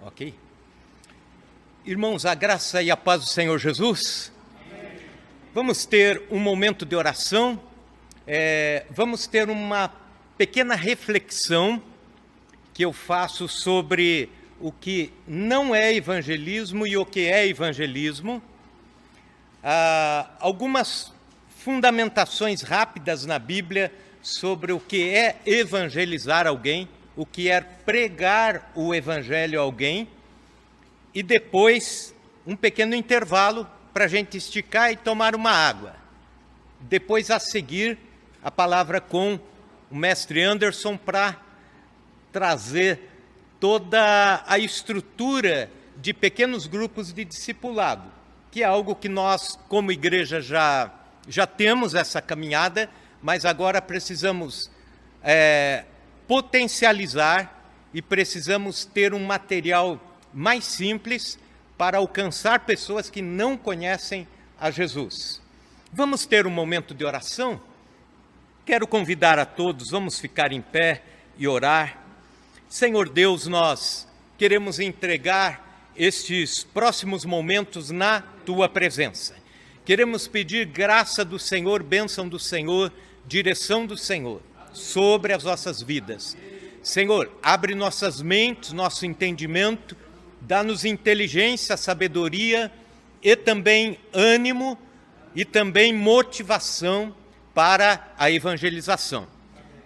Ok? Irmãos, a graça e a paz do Senhor Jesus. Vamos ter um momento de oração, vamos ter uma pequena reflexão que eu faço sobre o que não é evangelismo e o que é evangelismo. Algumas fundamentações rápidas na Bíblia sobre o que é evangelizar alguém, o que é pregar o evangelho a alguém, e depois um pequeno intervalo para a gente esticar e tomar uma água. Depois, a seguir, a palavra com o mestre Anderson para trazer toda a estrutura de pequenos grupos de discipulado, que é algo que nós, como igreja, já temos essa caminhada, mas agora precisamos potencializar e precisamos ter um material mais simples para alcançar pessoas que não conhecem a Jesus. Vamos ter um momento de oração? Quero convidar a todos, vamos ficar em pé e orar. Senhor Deus, nós queremos entregar estes próximos momentos na Tua presença. Queremos pedir graça do Senhor, bênção do Senhor, direção do Senhor sobre as nossas vidas. Senhor, abre nossas mentes, nosso entendimento, dá-nos inteligência, sabedoria e também ânimo e também motivação para a evangelização.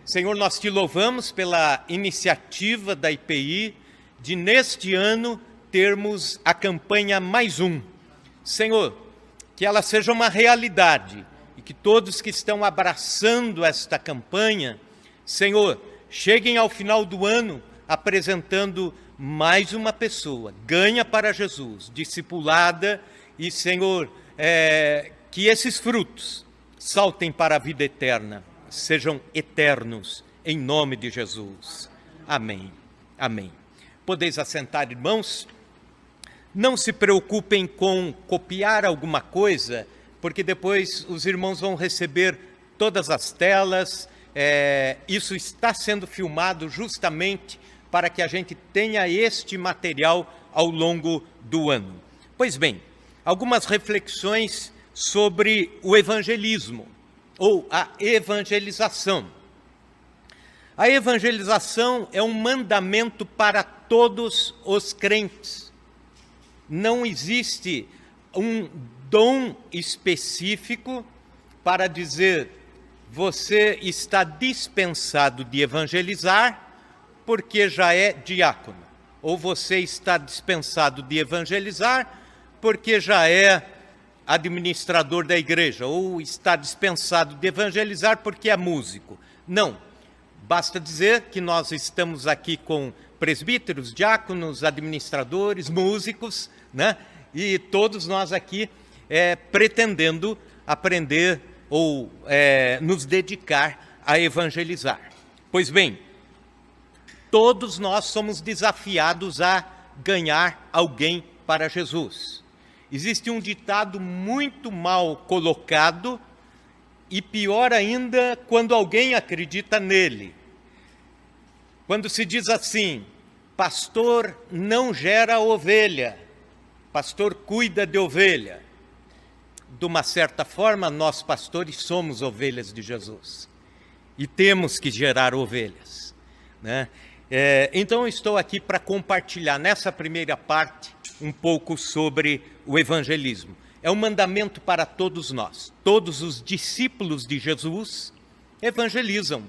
Senhor, nós te louvamos pela iniciativa da IPI de, neste ano, termos a campanha Mais Um. Senhor, que ela seja uma realidade e que todos que estão abraçando esta campanha, Senhor, cheguem ao final do ano apresentando mais uma pessoa, ganha para Jesus, discipulada, e, Senhor, que esses frutos saltem para a vida eterna, sejam eternos, em nome de Jesus. Amém. Amém. Podeis assentar, irmãos. Não se preocupem com copiar alguma coisa, porque depois os irmãos vão receber todas as telas. Isso está sendo filmado justamente para que a gente tenha este material ao longo do ano. Pois bem, algumas reflexões sobre o evangelismo, ou a evangelização. A evangelização é um mandamento para todos os crentes. Não existe um dom específico para dizer: você está dispensado de evangelizar porque já é diácono, ou você está dispensado de evangelizar porque já é administrador da igreja, ou está dispensado de evangelizar porque é músico. Não, basta dizer que nós estamos aqui com presbíteros, diáconos, administradores, músicos, né? E todos nós aqui pretendendo aprender ou nos dedicar a evangelizar. Pois bem, todos nós somos desafiados a ganhar alguém para Jesus. Existe um ditado muito mal colocado, e pior ainda quando alguém acredita nele. Quando se diz assim: pastor não gera ovelha, pastor cuida de ovelha. De uma certa forma, nós pastores somos ovelhas de Jesus e temos que gerar ovelhas, né? Então eu estou aqui para compartilhar nessa primeira parte um pouco sobre o evangelismo. É um mandamento para todos nós. Todos os discípulos de Jesus evangelizam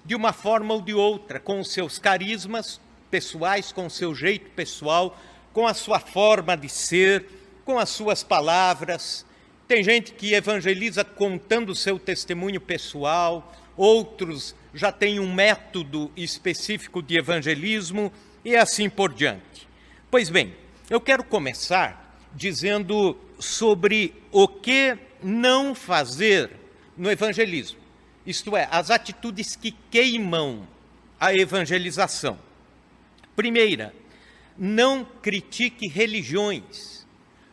de uma forma ou de outra, com os seus carismas pessoais, com o seu jeito pessoal, com a sua forma de ser, com as suas palavras. Tem gente que evangeliza contando o seu testemunho pessoal, outros já têm um método específico de evangelismo e assim por diante. Pois bem, eu quero começar dizendo sobre o que não fazer no evangelismo. Isto é, as atitudes que queimam a evangelização. Primeira, não critique religiões.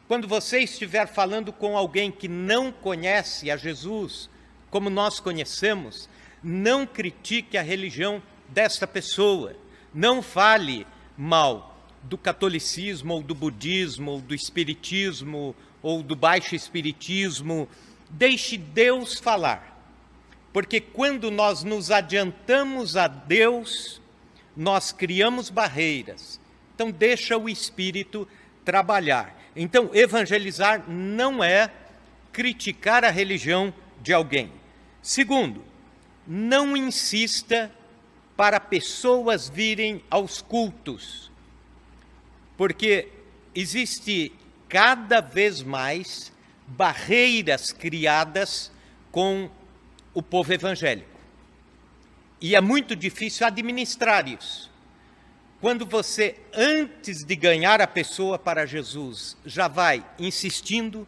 Quando você estiver falando com alguém que não conhece a Jesus, como nós conhecemos, não critique a religião desta pessoa, não fale mal, do catolicismo, ou do budismo, ou do espiritismo, ou do baixo espiritismo. Deixe Deus falar. Porque quando nós nos adiantamos a Deus, nós criamos barreiras. Então, deixa o Espírito trabalhar. Então, evangelizar não é criticar a religião de alguém. Segundo, não insista para pessoas virem aos cultos. Porque existe cada vez mais barreiras criadas com o povo evangélico. E é muito difícil administrar isso. Quando você, antes de ganhar a pessoa para Jesus, já vai insistindo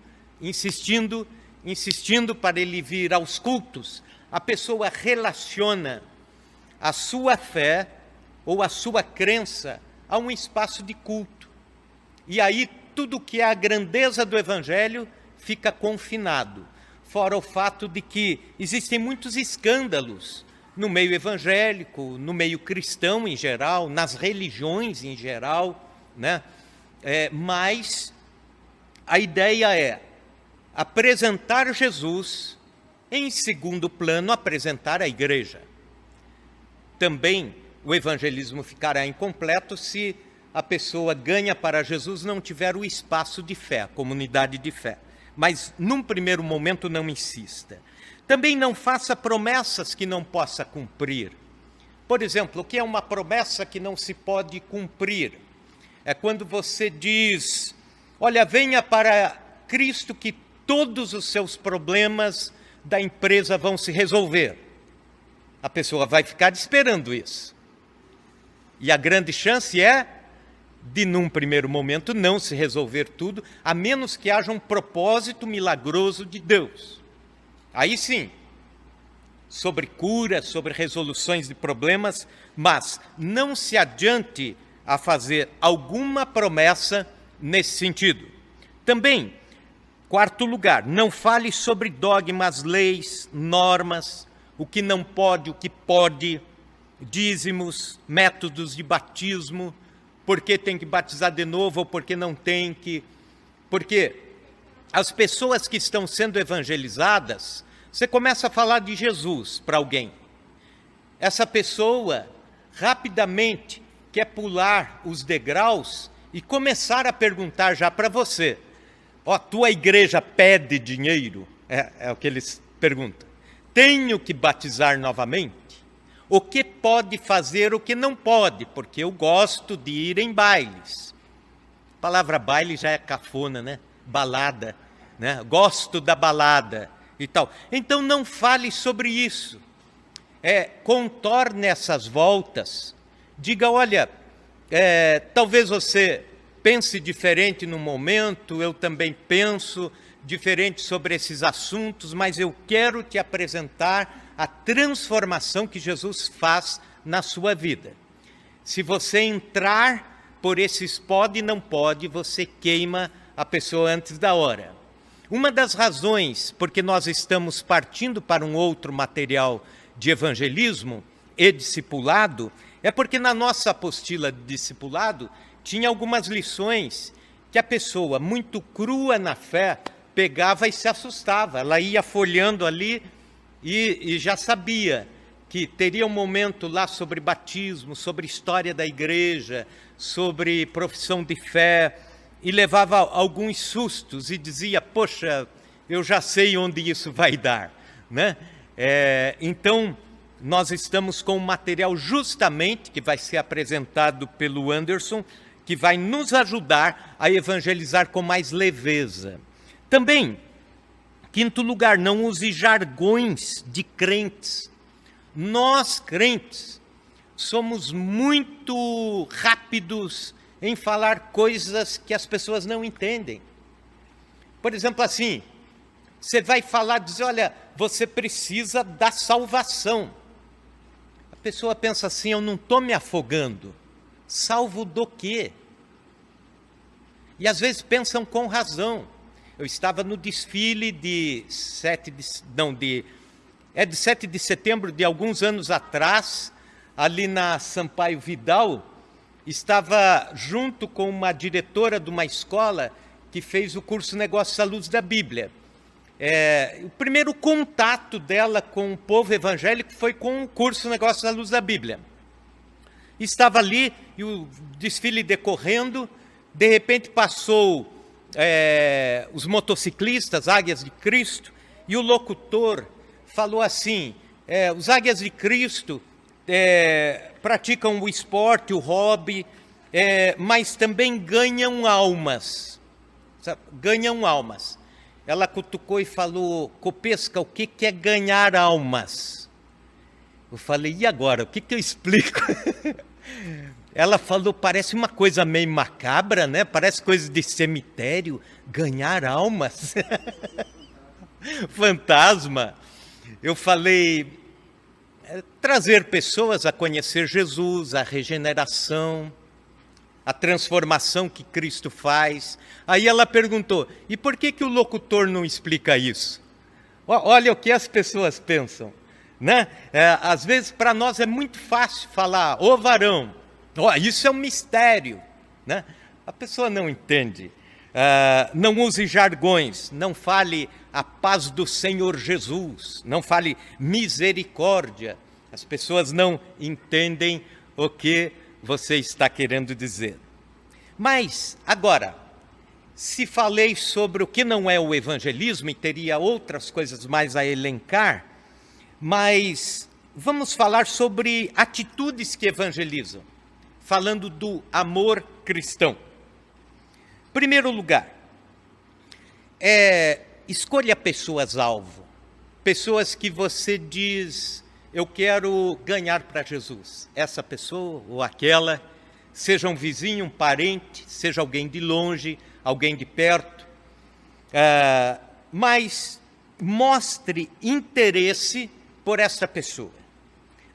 para ele vir aos cultos, a pessoa relaciona a sua fé ou a sua crença a um espaço de culto. E aí tudo que é a grandeza do evangelho fica confinado. Fora o fato de que existem muitos escândalos no meio evangélico, no meio cristão em geral, nas religiões em geral, né? Mas a ideia é apresentar Jesus, em segundo plano, apresentar a igreja. Também o evangelismo ficará incompleto se a pessoa ganha para Jesus não tiver o espaço de fé, a comunidade de fé. Mas, num primeiro momento, não insista. Também não faça promessas que não possa cumprir. Por exemplo, o que é uma promessa que não se pode cumprir? É quando você diz, olha, venha para Cristo que todos os seus problemas da empresa vão se resolver. A pessoa vai ficar esperando isso. E a grande chance é de, num primeiro momento, não se resolver tudo, a menos que haja um propósito milagroso de Deus. Aí sim, sobre cura, sobre resoluções de problemas, mas não se adiante a fazer alguma promessa nesse sentido. Também, quarto lugar, não fale sobre dogmas, leis, normas, o que não pode, o que pode, dízimos, métodos de batismo, por que tem que batizar de novo ou por que não tem que... Porque as pessoas que estão sendo evangelizadas, você começa a falar de Jesus para alguém. Essa pessoa rapidamente quer pular os degraus e começar a perguntar já para você. Ó, tua igreja pede dinheiro? É o que eles perguntam. Tenho que batizar novamente? O que pode fazer, o que não pode, porque eu gosto de ir em bailes. A palavra baile já é cafona, né? Balada, né? Gosto da balada e tal. Então não fale sobre isso. Contorne essas voltas. Diga, olha, talvez você pense diferente no momento, eu também penso diferente sobre esses assuntos, mas eu quero te apresentar a transformação que Jesus faz na sua vida. Se você entrar por esses pode e não pode, você queima a pessoa antes da hora. Uma das razões porque nós estamos partindo para um outro material de evangelismo e discipulado é porque na nossa apostila de discipulado tinha algumas lições que a pessoa muito crua na fé pegava e se assustava. Ela ia folhando ali e já sabia que teria um momento lá sobre batismo, sobre história da igreja, sobre profissão de fé, e levava alguns sustos e dizia, poxa, eu já sei onde isso vai dar, né? Então, nós estamos com um material justamente que vai ser apresentado pelo Anderson, que vai nos ajudar a evangelizar com mais leveza. Também, quinto lugar, não use jargões de crentes. Nós, crentes, somos muito rápidos em falar coisas que as pessoas não entendem. Por exemplo, assim, você vai falar, dizer, olha, você precisa da salvação. A pessoa pensa assim, eu não estou me afogando. Salvo do quê? E às vezes pensam com razão. Eu estava no desfile de 7 de setembro de alguns anos atrás, ali na Sampaio Vidal, estava junto com uma diretora de uma escola que fez o curso Negócios à Luz da Bíblia. O primeiro contato dela com o povo evangélico foi com o curso Negócios à Luz da Bíblia. Estava ali, e o desfile decorrendo, de repente passou os motociclistas, Águias de Cristo, e o locutor falou assim, os Águias de Cristo praticam o esporte, o hobby, mas também ganham almas. Sabe? Ganham almas. Ela cutucou e falou, Copesca, o que é ganhar almas? Eu falei, e agora? O que eu explico? Ela falou, parece uma coisa meio macabra, né? Parece coisa de cemitério, ganhar almas. Fantasma. Eu falei, trazer pessoas a conhecer Jesus, a regeneração, a transformação que Cristo faz. Aí ela perguntou, e por que o locutor não explica isso? Olha o que as pessoas pensam, né? Às vezes para nós é muito fácil falar, ô varão, isso é um mistério, né? A pessoa não entende. Não use jargões, não fale a paz do Senhor Jesus, não fale misericórdia. As pessoas não entendem o que você está querendo dizer. Mas, agora, se falei sobre o que não é o evangelismo, e teria outras coisas mais a elencar, mas vamos falar sobre atitudes que evangelizam, falando do amor cristão. Primeiro lugar, escolha pessoas-alvo, pessoas que você diz, eu quero ganhar para Jesus. Essa pessoa ou aquela, seja um vizinho, um parente, seja alguém de longe, alguém de perto, mas mostre interesse por essa pessoa.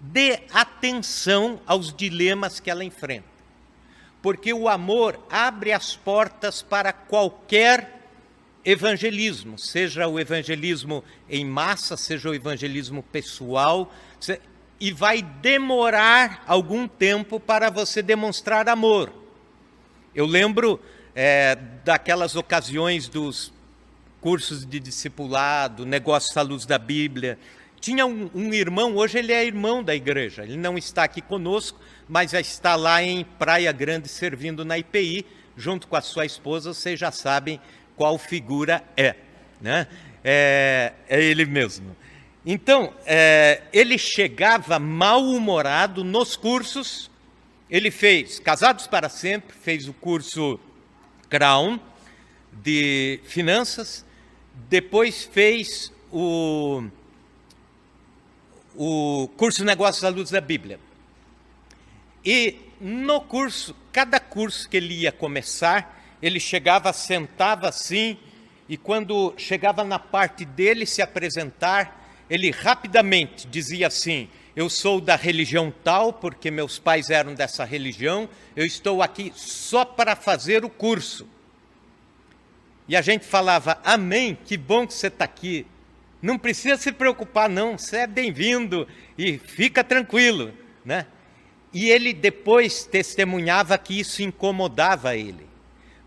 Dê atenção aos dilemas que ela enfrenta. Porque o amor abre as portas para qualquer evangelismo, seja o evangelismo em massa, seja o evangelismo pessoal, e vai demorar algum tempo para você demonstrar amor. Eu lembro daquelas ocasiões dos cursos de discipulado, Negócios à Luz da Bíblia. Tinha um irmão, hoje ele é irmão da igreja, ele não está aqui conosco, mas já está lá em Praia Grande servindo na IPI, junto com a sua esposa, vocês já sabem qual figura né? É ele mesmo. Então, ele chegava mal-humorado nos cursos, ele fez Casados para Sempre, fez o curso Crown de Finanças, depois fez o curso Negócios à Luz da Bíblia. E no curso, cada curso que ele ia começar, ele chegava, sentava assim, e quando chegava na parte dele se apresentar, ele rapidamente dizia assim, eu sou da religião tal, porque meus pais eram dessa religião, eu estou aqui só para fazer o curso. E a gente falava, amém, que bom que você está aqui. Não precisa se preocupar não, você é bem-vindo e fica tranquilo, né? E ele depois testemunhava que isso incomodava ele,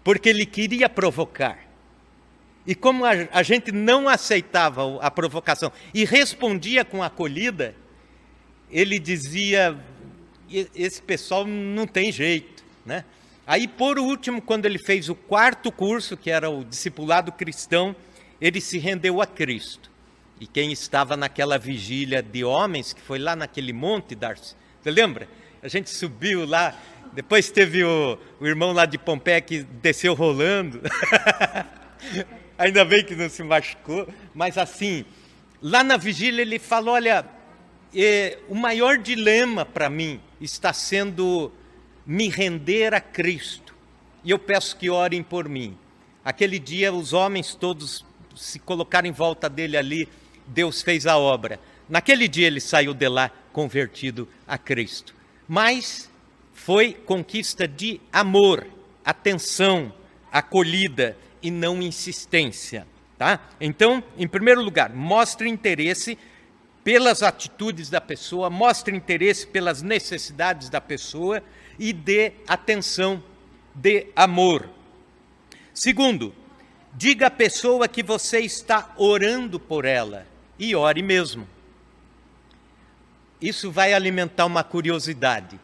porque ele queria provocar. E como a gente não aceitava a provocação e respondia com acolhida, ele dizia, esse pessoal não tem jeito, né? Aí, por último, quando ele fez o quarto curso, que era o discipulado cristão, ele se rendeu a Cristo. E quem estava naquela vigília de homens, que foi lá naquele monte, Darcy, você lembra? A gente subiu lá, depois teve o irmão lá de Pompeia que desceu rolando. Ainda bem que não se machucou, mas assim, lá na vigília ele falou, olha, o maior dilema para mim está sendo me render a Cristo, e eu peço que orem por mim. Aquele dia os homens todos se colocaram em volta dele ali, Deus fez a obra. Naquele dia ele saiu de lá convertido a Cristo. Mas foi conquista de amor, atenção, acolhida e não insistência, tá? Então, em primeiro lugar, mostre interesse pelas atitudes da pessoa, mostre interesse pelas necessidades da pessoa e dê atenção, dê amor. Segundo, diga à pessoa que você está orando por ela e ore mesmo. Isso vai alimentar uma curiosidade.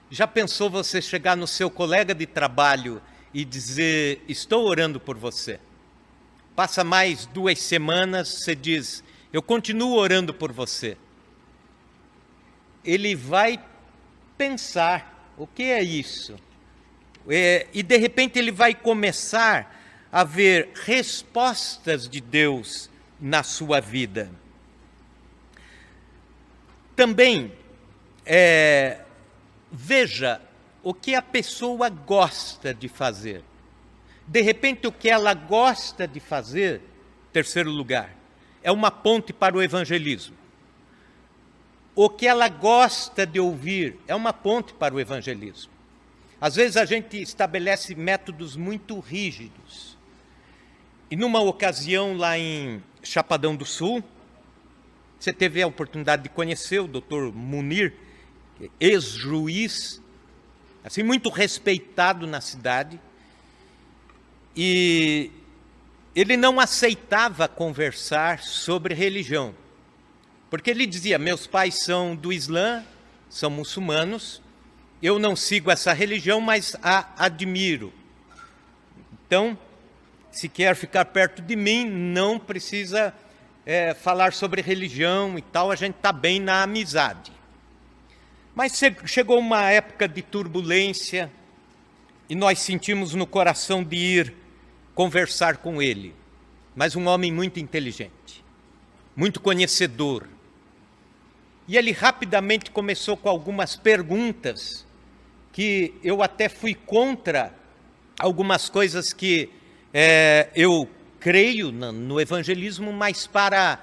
Já pensou você chegar no seu colega de trabalho e dizer, estou orando por você? Passa mais 2 semanas, você diz, eu continuo orando por você. Ele vai pensar, o que é isso? E de repente ele vai começar a ver respostas de Deus na sua vida. Também, veja o que a pessoa gosta de fazer. De repente, o que ela gosta de fazer, terceiro lugar, é uma ponte para o evangelismo. O que ela gosta de ouvir é uma ponte para o evangelismo. Às vezes a gente estabelece métodos muito rígidos. E numa ocasião lá em Chapadão do Sul, você teve a oportunidade de conhecer o Dr. Munir, ex-juiz, assim, muito respeitado na cidade, e ele não aceitava conversar sobre religião, porque ele dizia, meus pais são do Islã, são muçulmanos, eu não sigo essa religião, mas a admiro. Então, se quer ficar perto de mim, não precisa falar sobre religião e tal, a gente está bem na amizade. Mas chegou uma época de turbulência e nós sentimos no coração de ir conversar com ele. Mas um homem muito inteligente, muito conhecedor. E ele rapidamente começou com algumas perguntas que eu até fui contra algumas coisas que eu creio no evangelismo, mas para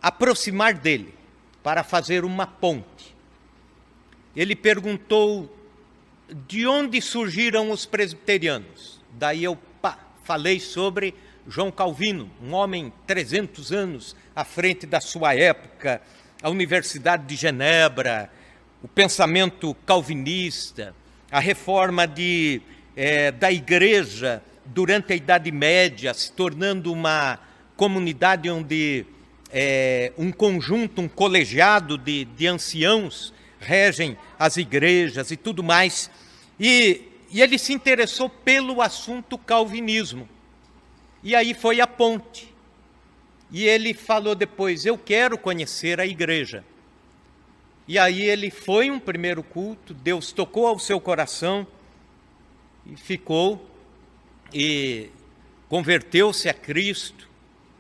aproximar dele, para fazer uma ponte. Ele perguntou de onde surgiram os presbiterianos. Daí eu falei sobre João Calvino, um homem 300 anos à frente da sua época, a Universidade de Genebra, o pensamento calvinista, a reforma da igreja durante a Idade Média, se tornando uma comunidade onde um conjunto, um colegiado de anciãos regem as igrejas e tudo mais. E ele se interessou pelo assunto calvinismo. E aí foi a ponte. E ele falou depois, eu quero conhecer a igreja. E aí ele foi um primeiro culto, Deus tocou ao seu coração e ficou e converteu-se a Cristo,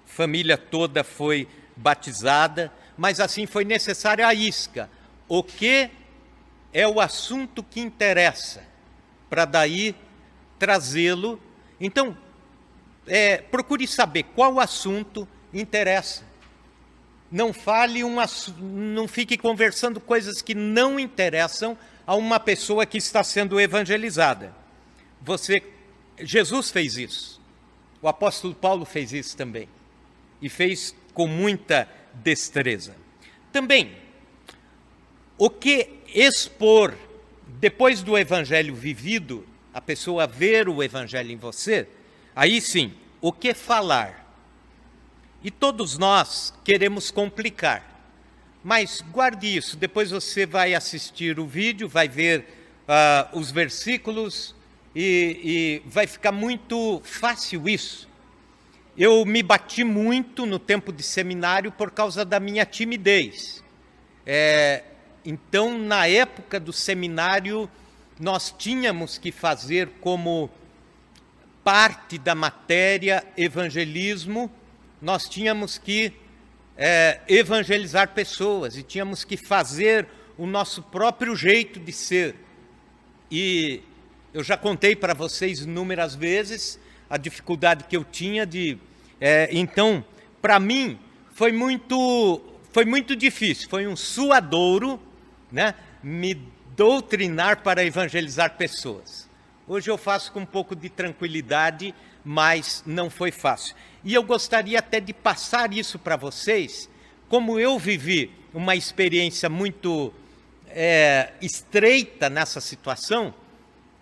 família toda foi batizada, mas assim foi necessária a isca. O que é o assunto que interessa, para daí trazê-lo. Então, procure saber qual assunto interessa. Não não fique conversando coisas que não interessam a uma pessoa que está sendo evangelizada. Jesus fez isso. O apóstolo Paulo fez isso também. E fez com muita destreza. Também, o que expor, depois do evangelho vivido, a pessoa ver o evangelho em você, aí sim, o que falar? E todos nós queremos complicar. Mas guarde isso, depois você vai assistir o vídeo, vai ver os versículos e vai ficar muito fácil isso. Eu me bati muito no tempo de seminário por causa da minha timidez. Então, na época do seminário, nós tínhamos que fazer como parte da matéria evangelismo, nós tínhamos que evangelizar pessoas e tínhamos que fazer o nosso próprio jeito de ser. E eu já contei para vocês inúmeras vezes a dificuldade que eu tinha de... então, para mim, foi muito difícil, foi um suadouro, né, me doutrinar para evangelizar pessoas. Hoje eu faço com um pouco de tranquilidade, mas não foi fácil. E eu gostaria até de passar isso para vocês, como eu vivi uma experiência muito estreita nessa situação,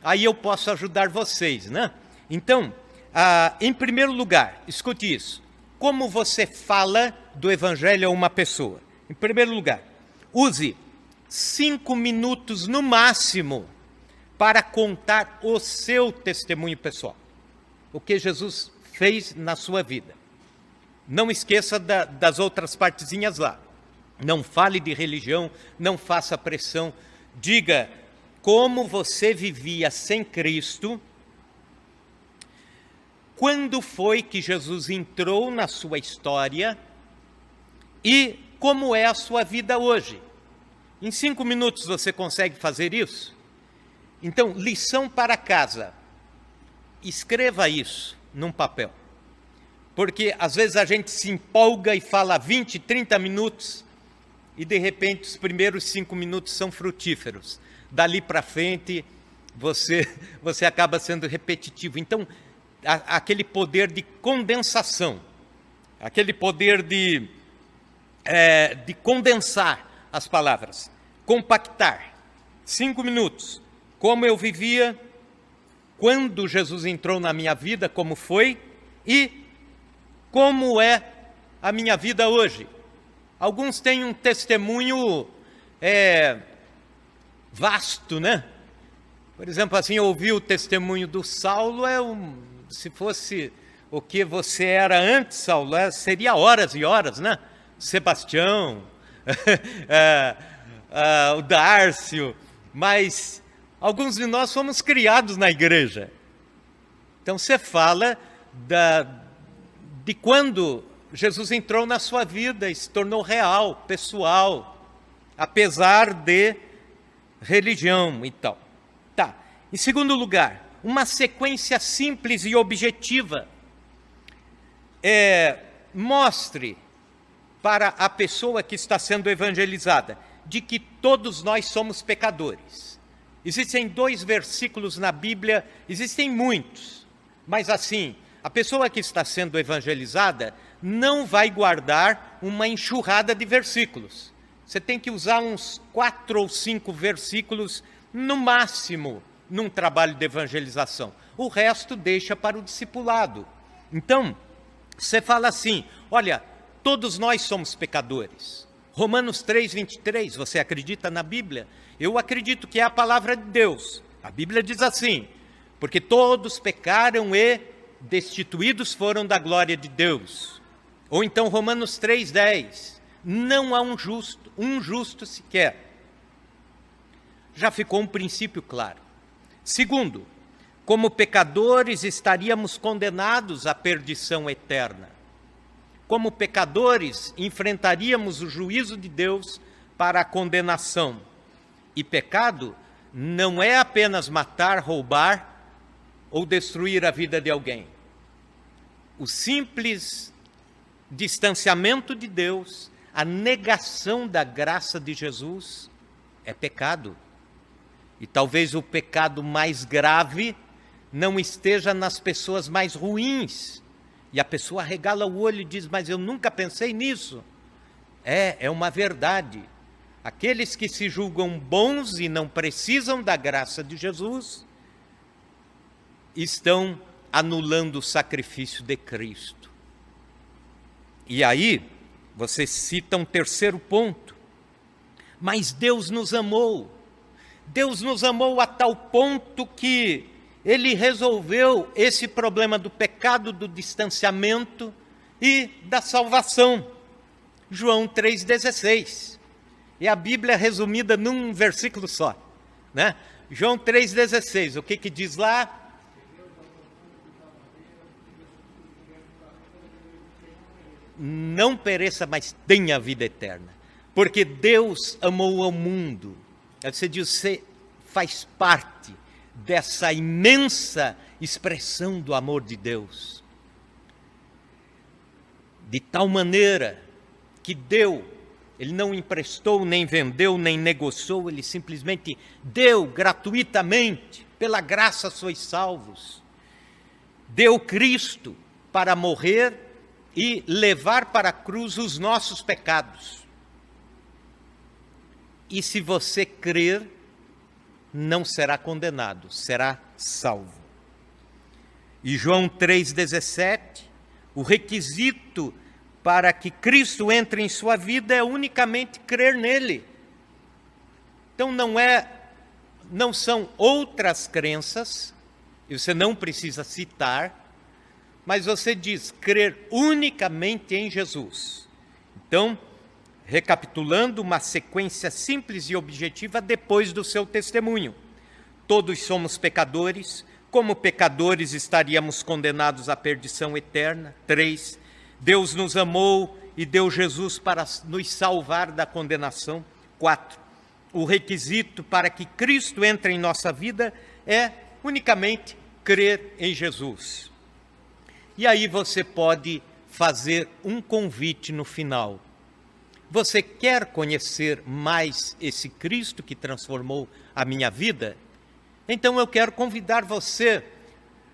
aí eu posso ajudar vocês, né? Então, em primeiro lugar, escute isso. Como você fala do Evangelho a uma pessoa? Em primeiro lugar, use 5 minutos no máximo para contar o seu testemunho pessoal. O que Jesus fez na sua vida. Não esqueça das outras partezinhas lá. Não fale de religião, não faça pressão. Diga como você vivia sem Cristo. Quando foi que Jesus entrou na sua história e como é a sua vida hoje? Em 5 minutos você consegue fazer isso? Então, lição para casa. Escreva isso num papel. Porque às vezes a gente se empolga e fala 20, 30 minutos e de repente os primeiros 5 minutos são frutíferos. Dali para frente você acaba sendo repetitivo. Então, aquele poder de condensação, aquele poder de condensar as palavras, compactar. 5 minutos. Como eu vivia, quando Jesus entrou na minha vida, como foi, e como é a minha vida hoje. Alguns têm um testemunho vasto, né? Por exemplo, assim, ouvir o testemunho do Saulo se fosse o que você era antes, Saulo, seria horas e horas, né? Sebastião, o Dárcio, mas alguns de nós fomos criados na igreja. Então você fala de quando Jesus entrou na sua vida e se tornou real, pessoal, apesar de religião e tal. Tá. Em segundo lugar, uma sequência simples e objetiva. Mostre para a pessoa que está sendo evangelizada de que todos nós somos pecadores. Existem 2 versículos na Bíblia, existem muitos, mas assim, a pessoa que está sendo evangelizada não vai guardar uma enxurrada de versículos. Você tem que usar uns 4 ou 5 versículos, no máximo, num trabalho de evangelização. O resto deixa para o discipulado. Então, você fala assim, olha, todos nós somos pecadores. Romanos 3, 23, você acredita na Bíblia? Eu acredito que é a palavra de Deus. A Bíblia diz assim, porque todos pecaram e destituídos foram da glória de Deus. Ou então Romanos 3, 10, não há um justo sequer. Já ficou um princípio claro. Segundo, como pecadores estaríamos condenados à perdição eterna. Como pecadores enfrentaríamos o juízo de Deus para a condenação. E pecado não é apenas matar, roubar ou destruir a vida de alguém. O simples distanciamento de Deus, a negação da graça de Jesus é pecado. E talvez o pecado mais grave não esteja nas pessoas mais ruins. E a pessoa regala o olho e diz, mas eu nunca pensei nisso. É uma verdade. Aqueles que se julgam bons e não precisam da graça de Jesus, estão anulando o sacrifício de Cristo. E aí, você cita um terceiro ponto. Mas Deus nos amou. Deus nos amou a tal ponto que Ele resolveu esse problema do pecado, do distanciamento e da salvação. João 3,16. É a Bíblia resumida num versículo só, né? João 3,16, o que diz lá? Não pereça, mas tenha vida eterna. Porque Deus amou ao mundo. Aí você diz, você faz parte dessa imensa expressão do amor de Deus. De tal maneira que deu, Ele não emprestou, nem vendeu, nem negociou, Ele simplesmente deu gratuitamente, pela graça sois salvos. Deu Cristo para morrer e levar para a cruz os nossos pecados. e se você crer, não será condenado, será salvo. E João 3,17, o requisito para que Cristo entre em sua vida é unicamente crer nele. Então não são outras crenças, e você não precisa citar, mas você diz crer unicamente em Jesus. Então, recapitulando, uma sequência simples e objetiva depois do seu testemunho. Todos somos pecadores, como pecadores estaríamos condenados à perdição eterna. 3. Deus nos amou e deu Jesus para nos salvar da condenação. 4. O requisito para que Cristo entre em nossa vida é unicamente crer em Jesus. E aí você pode fazer um convite no final. Você quer conhecer mais esse Cristo que transformou a minha vida? Então eu quero convidar você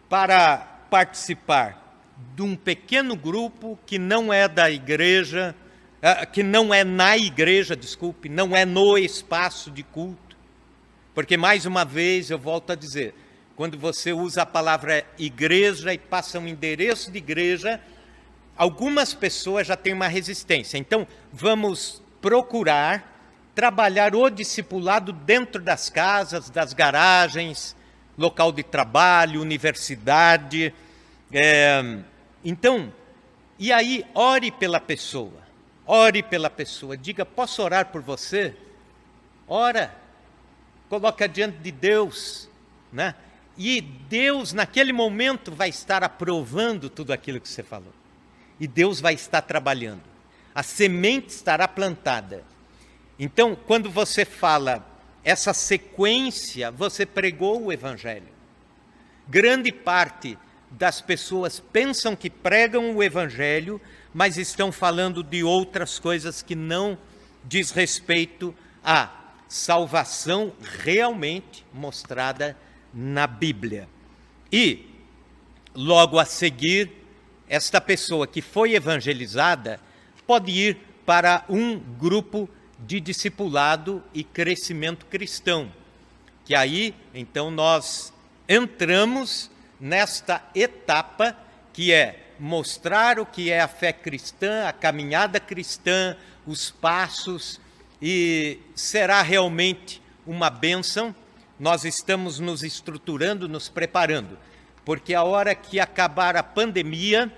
para participar de um pequeno grupo que não é da igreja, que não é na igreja, desculpe, não é no espaço de culto. Porque, mais uma vez, eu volto a dizer, quando você usa a palavra igreja e passa um endereço de igreja, algumas pessoas já têm uma resistência. Então, vamos procurar trabalhar o discipulado dentro das casas, das garagens, local de trabalho, universidade. Então, e aí, ore pela pessoa. Ore pela pessoa. Diga, posso orar por você? Ora. Coloca diante de Deus, né? E Deus, naquele momento, vai estar aprovando tudo aquilo que você falou. E Deus vai estar trabalhando. A semente estará plantada. Então, quando você fala essa sequência, você pregou o Evangelho. Grande parte das pessoas pensam que pregam o Evangelho, mas estão falando de outras coisas que não diz respeito à salvação realmente mostrada na Bíblia. E, logo a seguir, esta pessoa que foi evangelizada pode ir para um grupo de discipulado e crescimento cristão, que aí, então, nós entramos nesta etapa que é mostrar o que é a fé cristã, a caminhada cristã, os passos, e será realmente uma bênção. Nós estamos nos estruturando, nos preparando, porque a hora que acabar a pandemia,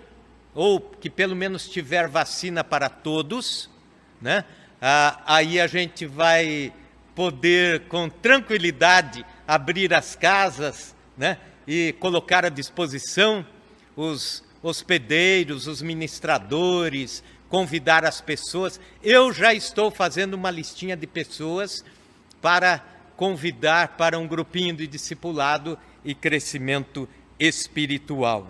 ou que pelo menos tiver vacina para todos, né? Aí a gente vai poder com tranquilidade abrir as casas, né? E colocar à disposição os hospedeiros, os ministradores, convidar as pessoas. Eu já estou fazendo uma listinha de pessoas para convidar para um grupinho de discipulado e crescimento espiritual.